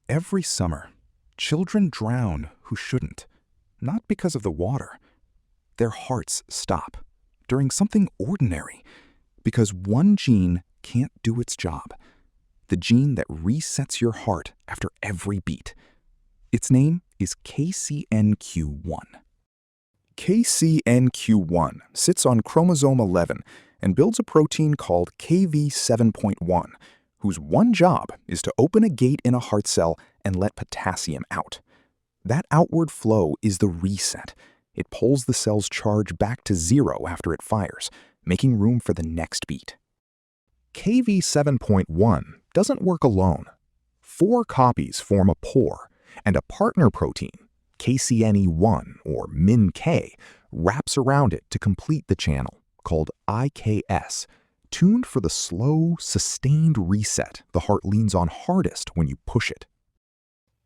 Every summer, children drown who shouldn't, not because of the water. Their hearts stop during something ordinary because one gene can't do its job. The gene that resets your heart after every beat. Its name is KCNQ1. KCNQ1 sits on chromosome 11 and builds a protein called KV7.1, whose one job is to open a gate in a heart cell and let potassium out. That outward flow is the reset. It pulls the cell's charge back to zero after it fires, making room for the next beat. KV7.1 doesn't work alone. 4 copies form a pore, and a partner protein, KCNE1 or MinK, wraps around it to complete the channel, called IKS, tuned for the slow, sustained reset the heart leans on hardest when you push it.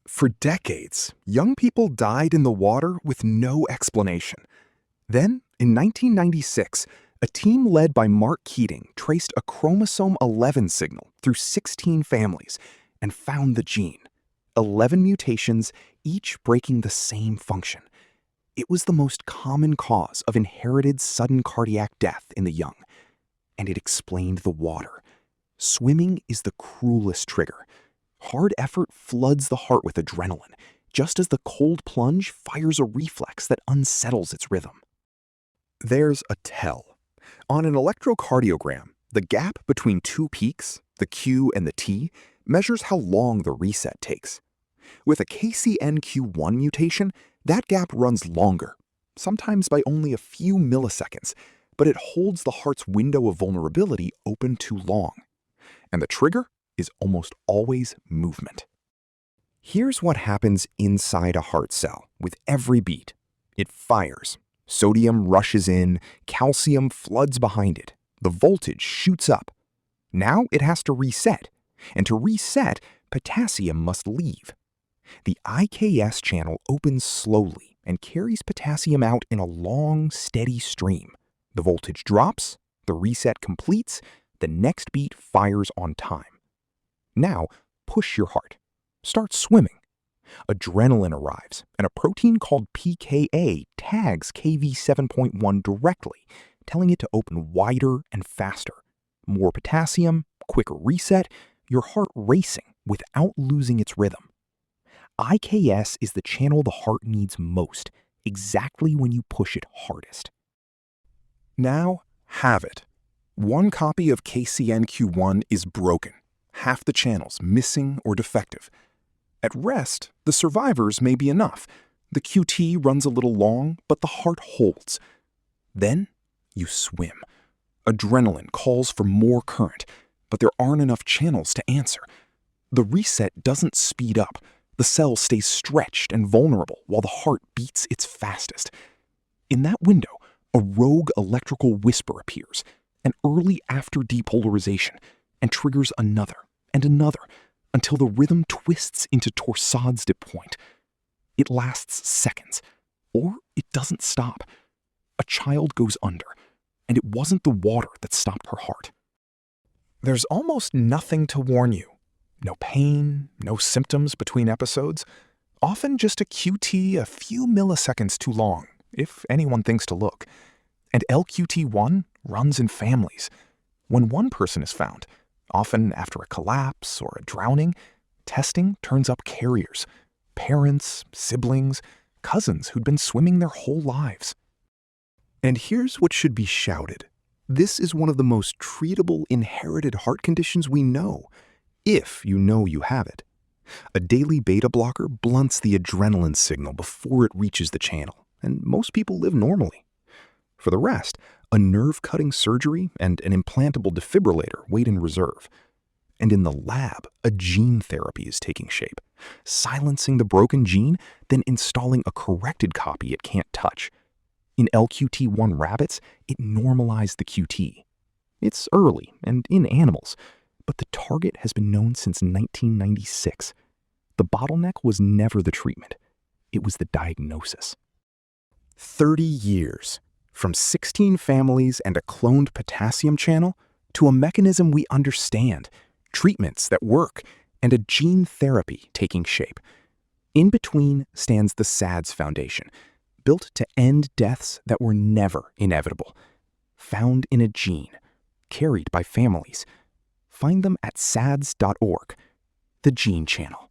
For decades, young people died in the water with no explanation. Then, in 1996, a team led by Mark Keating traced a chromosome 11 signal through 16 families and found the gene. 11 mutations, each breaking the same function. It was the most common cause of inherited sudden cardiac death in the young. And it explained the water. Swimming is the cruelest trigger. Hard effort floods the heart with adrenaline, just as the cold plunge fires a reflex that unsettles its rhythm. There's a tell. On an electrocardiogram, the gap between 2 peaks, the Q and the T, measures how long the reset takes. With a KCNQ1 mutation, that gap runs longer, sometimes by only a few milliseconds, but it holds the heart's window of vulnerability open too long. And the trigger is almost always movement. Here's what happens inside a heart cell with every beat. It fires. Sodium rushes in, calcium floods behind it. The voltage shoots up. Now it has to reset. And to reset, potassium must leave. The IKS channel opens slowly and carries potassium out in a long, steady stream. The voltage drops, the reset completes, the next beat fires on time. Now, push your heart. Start swimming. Adrenaline arrives, and a protein called pKa tags KV7.1 directly, telling it to open wider and faster. More potassium, quicker reset, your heart racing without losing its rhythm. IKS is the channel the heart needs most, exactly when you push it hardest. Now, have it. One copy of KCNQ1 is broken, half the channels missing or defective. At rest, the survivors may be enough. The QT runs a little long, but the heart holds. Then, you swim. Adrenaline calls for more current, but there aren't enough channels to answer. The reset doesn't speed up. The cell stays stretched and vulnerable while the heart beats its fastest. In that window, a rogue electrical whisper appears, an early after depolarization, and triggers another and another until the rhythm twists into torsades de pointe. It lasts seconds, or it doesn't stop. A child goes under, and it wasn't the water that stopped her heart. There's almost nothing to warn you. No pain, no symptoms between episodes. Often just a QT a few milliseconds too long, if anyone thinks to look. And LQT1 runs in families. When one person is found, often after a collapse or a drowning, testing turns up carriers, parents, siblings, cousins who'd been swimming their whole lives. And here's what should be shouted. This is one of the most treatable inherited heart conditions we know, if you know you have it. A daily beta blocker blunts the adrenaline signal before it reaches the channel, and most people live normally. For the rest, a nerve-cutting surgery and an implantable defibrillator wait in reserve. And in the lab, a gene therapy is taking shape, silencing the broken gene, then installing a corrected copy it can't touch. In LQT1 rabbits, it normalized the QT. It's early and in animals, but the target has been known since 1996. The bottleneck was never the treatment. It was the diagnosis. 30 years, from 16 families and a cloned potassium channel to a mechanism we understand, treatments that work, and a gene therapy taking shape. In between stands the SADS Foundation, built to end deaths that were never inevitable. Found in a gene, carried by families. Find them at sads.org, the Gene Channel.